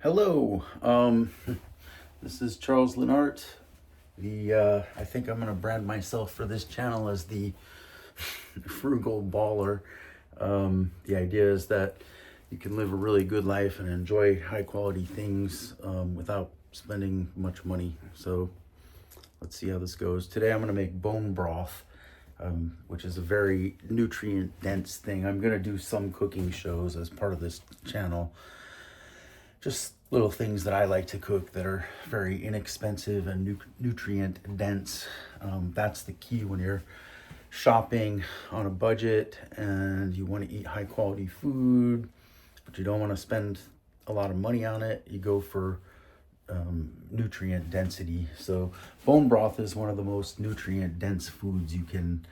Hello, this is Charles Lenart. I think I'm gonna brand myself for this channel as the frugal baller. The idea is that you can live a really good life and enjoy high quality things without spending much money. So let's see how this goes. Today I'm gonna make bone broth, which is a very nutrient dense thing. I'm gonna do some cooking shows as part of this channel. Just little things that I like to cook that are very inexpensive and nutrient dense. That's the key when you're shopping on a budget and you want to eat high quality food, but you don't want to spend a lot of money on it. You go for nutrient density. So bone broth is one of the most nutrient dense foods you can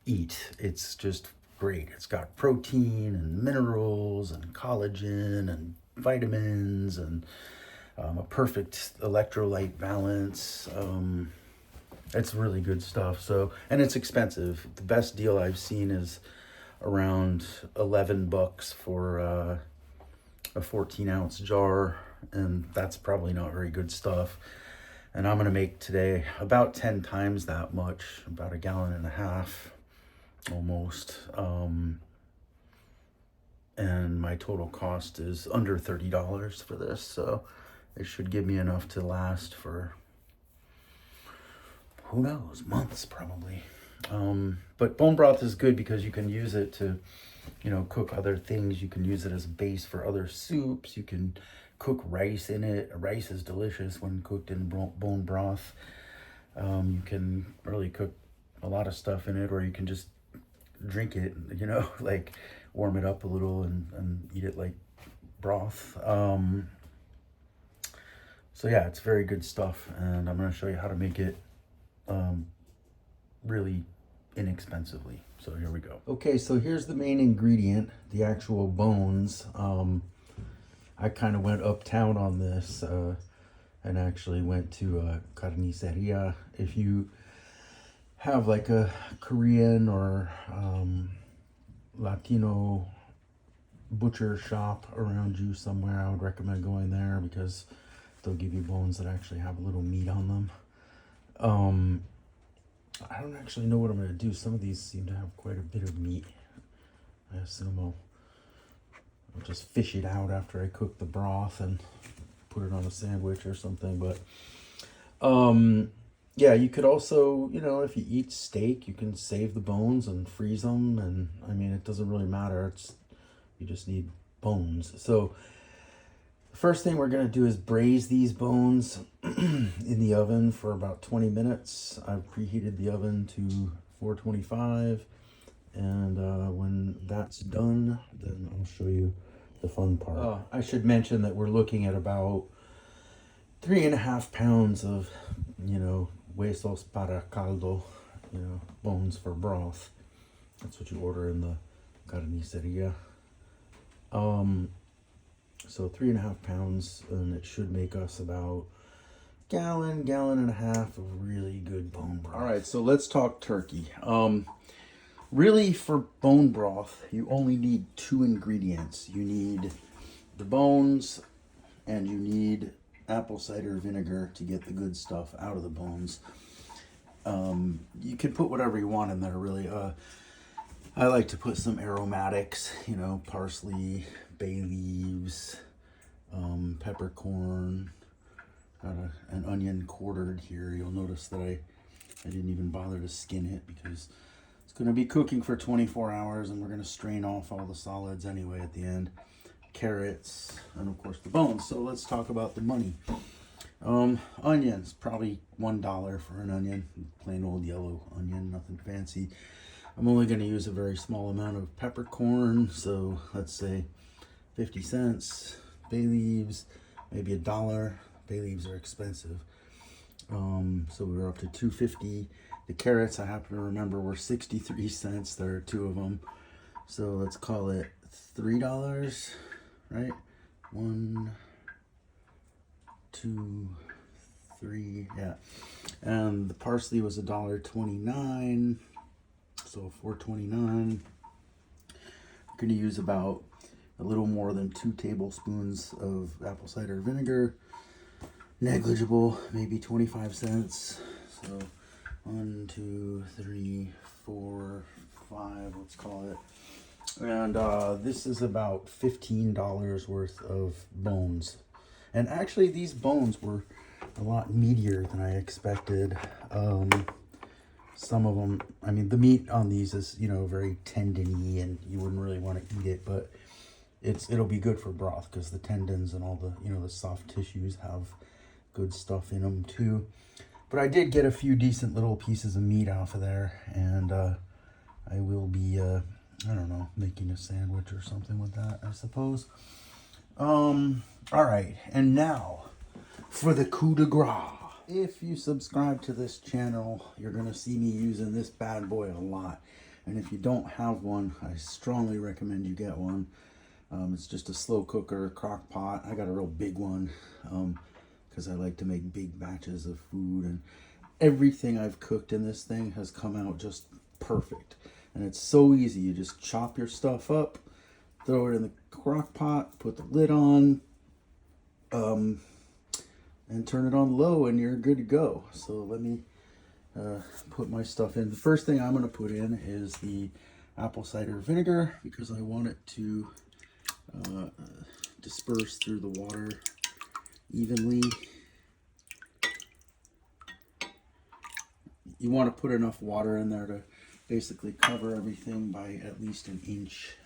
eat. It's just great. It's got protein and minerals and collagen and vitamins and a perfect electrolyte balance. It's really good stuff. So, and it's expensive. The best deal I've seen is around $11 for a 14-ounce jar, and that's probably not very good stuff. And I'm gonna make today about 10 times that much, about 1.5 gallons almost. And my total cost is under $30 for this, so it should give me enough to last for, who knows, months probably. But bone broth is good because you can use it to, cook other things. You can use it as a base for other soups. You can cook rice in it. Rice is delicious when cooked in bone broth. You can really cook a lot of stuff in it, or you can just drink it, like warm it up a little and eat it like broth. So yeah, it's very good stuff, and I'm going to show you how to make it really inexpensively. So here we go. Okay, so here's the main ingredient, the actual bones. I kind of went uptown on this and actually went to a carniceria. If you have like a Korean or Latino butcher shop around you somewhere, I would recommend going there because they'll give you bones that actually have a little meat on them. I don't actually know what I'm going to do. Some of these seem to have quite a bit of meat. I assume I'll just fish it out after I cook the broth and put it on a sandwich or something. But yeah, you could also, if you eat steak, you can save the bones and freeze them. And I mean, it doesn't really matter. You just need bones. So the first thing we're going to do is braise these bones in the oven for about 20 minutes. I've preheated the oven to 425. And when that's done, then I'll show you the fun part. I should mention that we're looking at about 3.5 pounds of, huesos para caldo, bones for broth. That's what you order in the carniceria. So 3.5 pounds, and it should make us about gallon and a half of really good bone broth. All right, so let's talk turkey. Really, for bone broth, you only need 2 ingredients. You need the bones, and you need apple cider vinegar to get the good stuff out of the bones. You can put whatever you want in there, really. I like to put some aromatics, parsley, bay leaves, peppercorn, got an onion quartered here. You'll notice that I didn't even bother to skin it because it's going to be cooking for 24 hours and we're going to strain off all the solids anyway at the end. Carrots, and of course the bones. So let's talk about the money. Onions, probably $1 for an onion, plain old yellow onion, nothing fancy. I'm only going to use a very small amount of peppercorn, so let's say 50 cents. Bay leaves, maybe $1. Bay leaves are expensive. So we're up to $2.50. The carrots, I happen to remember, were 63 cents. There are 2 of them. So let's call it $3, right? 1, 2, 3, yeah. And the parsley was $1.29, so $4.29. We're gonna use about a little more than 2 tablespoons of apple cider vinegar. Negligible, maybe 25 cents. So 1, 2, 3, 4, 5, let's call it. And this is about $15 worth of bones. And actually these bones were a lot meatier than I expected. Some of them, I mean, the meat on these is, you know, very tendony and you wouldn't really want to eat it, but it'll be good for broth because the tendons and all the, you know, the soft tissues have good stuff in them too. But I did get a few decent little pieces of meat off of there, and I will be, I don't know, making a sandwich or something with that, I suppose. All right, and now for the coup de grace. If you subscribe to this channel, you're going to see me using this bad boy a lot. And if you don't have one, I strongly recommend you get one. It's just a slow cooker, crock pot. I got a real big one because I like to make big batches of food. And everything I've cooked in this thing has come out just perfect. And it's so easy. You just chop your stuff up, throw it in the crock pot, put the lid on, and turn it on low and you're good to go. So let me put my stuff in. The first thing I'm going to put in is the apple cider vinegar because I want it to disperse through the water evenly. You want to put enough water in there to basically cover everything by at least an inch.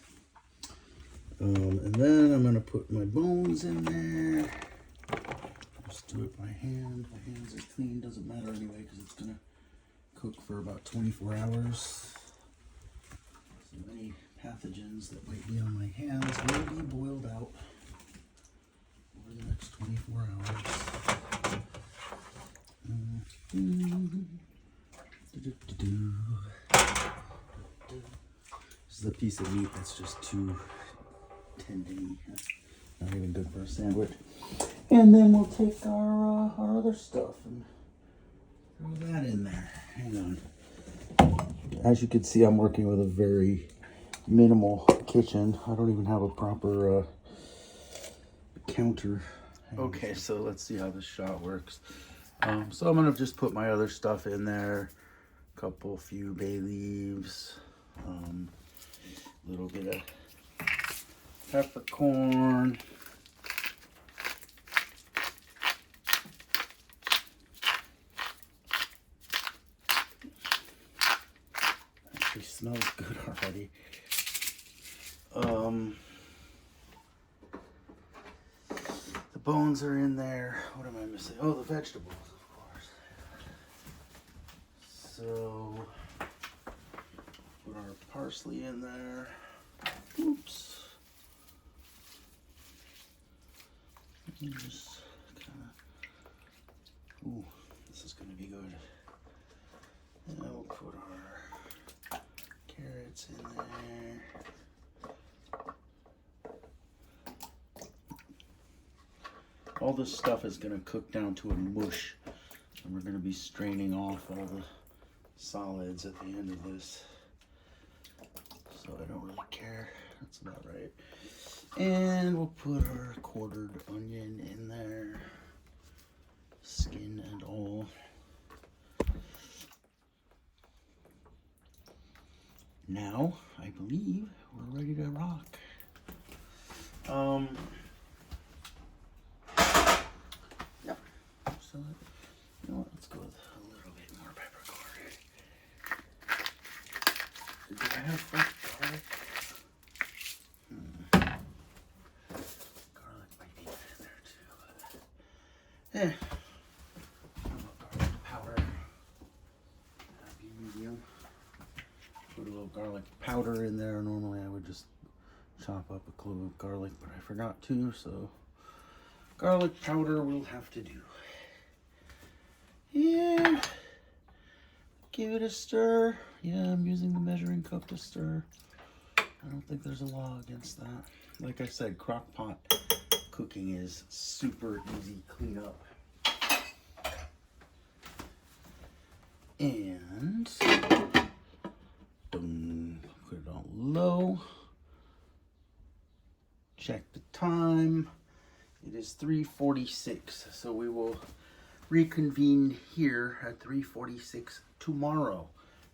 And then I'm going to put my bones in there. Just do it by hand. My hands are clean, doesn't matter anyway because it's going to cook for about 24 hours. So any pathogens that might be on my hands will be boiled out over the next 24 hours. This is a piece of meat that's just too tendony. Not even good for a sandwich. And then we'll take our other stuff and throw that in there. Hang on. As you can see, I'm working with a very minimal kitchen. I don't even have a proper counter. Okay, so let's see how this shot works. So I'm gonna just put my other stuff in there. Few bay leaves, a little bit of peppercorn. Actually smells good already. The bones are in there. What am I missing? Oh, the vegetables, of course. So put our parsley in there. Oops. And just kind of, ooh, this is going to be good. And then we'll put our carrots in there. All this stuff is going to cook down to a mush. And we're going to be straining off all the solids at the end of this. So I don't really care. That's about right. And we'll put our quartered onion in there. Skin and all. Now, I believe we're ready to rock. Yep. So, you know what? Let's go with a little bit more peppercorn. Do I have fresh garlic? Garlic might be in there too. But, garlic powder. Happy medium. Put a little garlic powder in there. Normally I would just chop up a clove of garlic, but I forgot to, so garlic powder will have to do. And give it a stir. Yeah, I'm using the measuring cup to stir. I don't think there's a law against that. Like I said, crock pot cooking is super easy cleanup. And boom, put it on low. check the time. It is 3:46, so we will reconvene here at 3:46 tomorrow,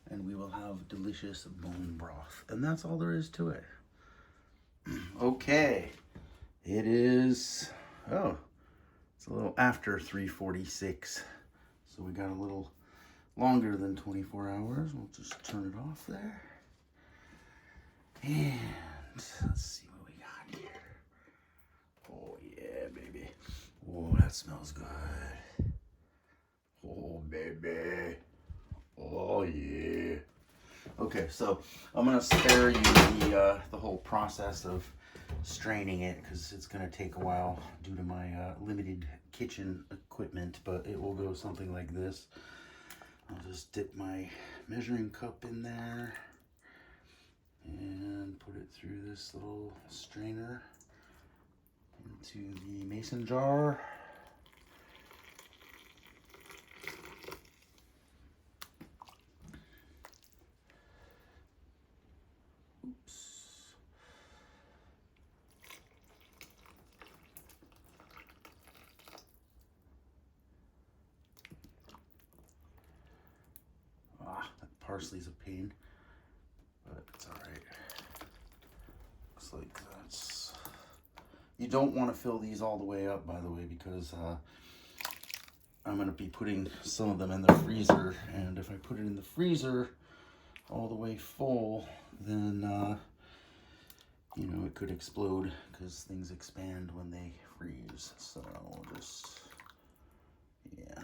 and we will have delicious bone broth. And that's all there is to it. Okay, it is, oh, it's a little after 3:46, so we got a little longer than 24 hours. We'll just turn it off there. And let's see what we got here. Oh yeah, baby. Oh, that smells good. Oh, baby. Oh yeah. Okay, so I'm gonna spare you the whole process of straining it because it's gonna take a while due to my limited kitchen equipment, but it will go something like this. I'll just dip my measuring cup in there and put it through this little strainer into the mason jar. Oops. That parsley's a pain, but it's all right. Looks like that's... You don't want to fill these all the way up, by the way, because I'm going to be putting some of them in the freezer, and if I put it in the freezer all the way full, then you know, it could explode because things expand when they freeze. So we'll just, yeah.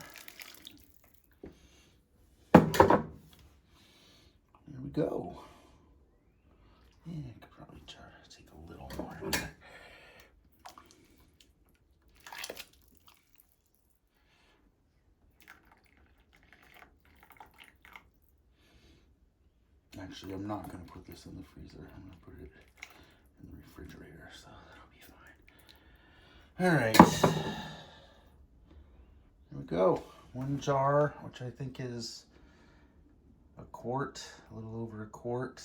There we go. Yeah, I could probably try to take a little more. Actually, I'm not going to put this in the freezer. I'm going to put it in the refrigerator, so that'll be fine. All right. There we go. One jar, which I think is a quart, a little over a quart.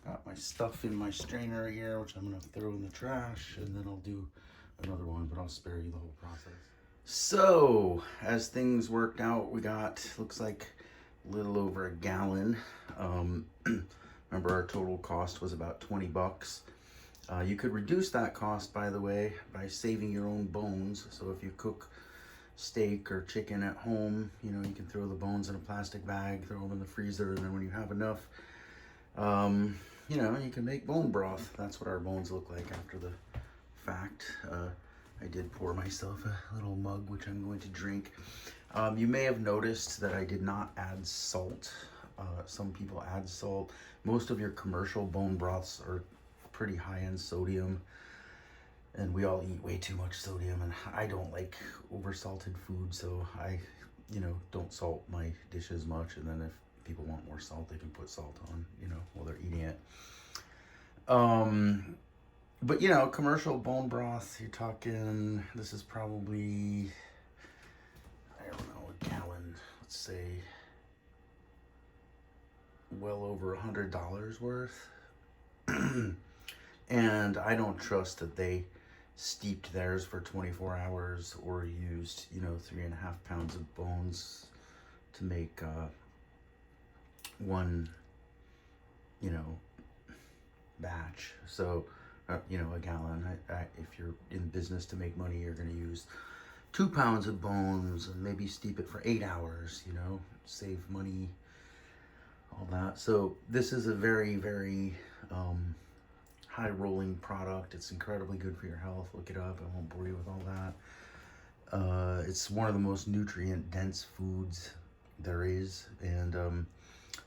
Got my stuff in my strainer here, which I'm going to throw in the trash, and then I'll do another one, but I'll spare you the whole process. So, as things worked out, we got, looks like, a little over a gallon. Remember, our total cost was about 20 bucks. You could reduce that cost, by the way, by saving your own bones. So if you cook steak or chicken at home, you know, you can throw the bones in a plastic bag, throw them in the freezer, and then when you have enough, you know, you can make bone broth. That's what our bones look like after the fact. I did pour myself a little mug, which I'm going to drink. You may have noticed that I did not add salt. Some people add salt. Most of your commercial bone broths are pretty high in sodium, and we all eat way too much sodium, and I don't like over-salted food, so I, you know, don't salt my dishes much, and then if people want more salt, they can put salt on, you know, while they're eating it. But, you know, commercial bone broth, you're talking, this is probably, I don't know, a gallon, let's say, well over $100 worth. And I don't trust that they steeped theirs for 24 hours or used, you know, 3.5 pounds of bones to make one, you know, batch. So, you know, a gallon. If you're in business to make money, you're going to use 2 pounds of bones and maybe steep it for 8 hours, you know, save money, all that. So this is a very, very high rolling product. It's incredibly good for your health. Look it up. I won't bore you with all that. It's one of the most nutrient dense foods there is, and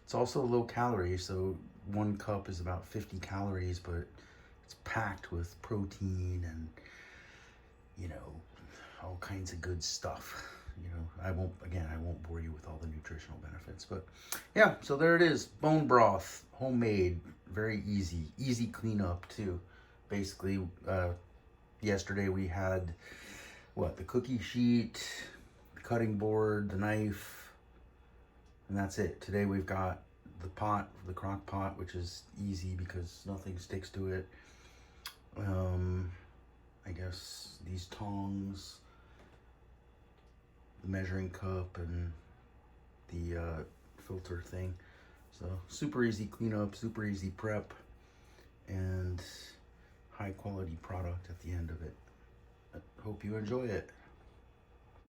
it's also low calorie. So 1 cup is about 50 calories, but it's packed with protein and, you know, all kinds of good stuff. You know, I won't bore you with all the nutritional benefits, but yeah, so there it is. Bone broth, homemade, very easy cleanup too. Basically, yesterday we had, the cookie sheet, the cutting board, the knife, and that's it. Today we've got the pot, the crock pot, which is easy because nothing sticks to it. I guess these tongs, the measuring cup, and the filter thing. So super easy cleanup, super easy prep, and high quality product at the end of it. I hope you enjoy it.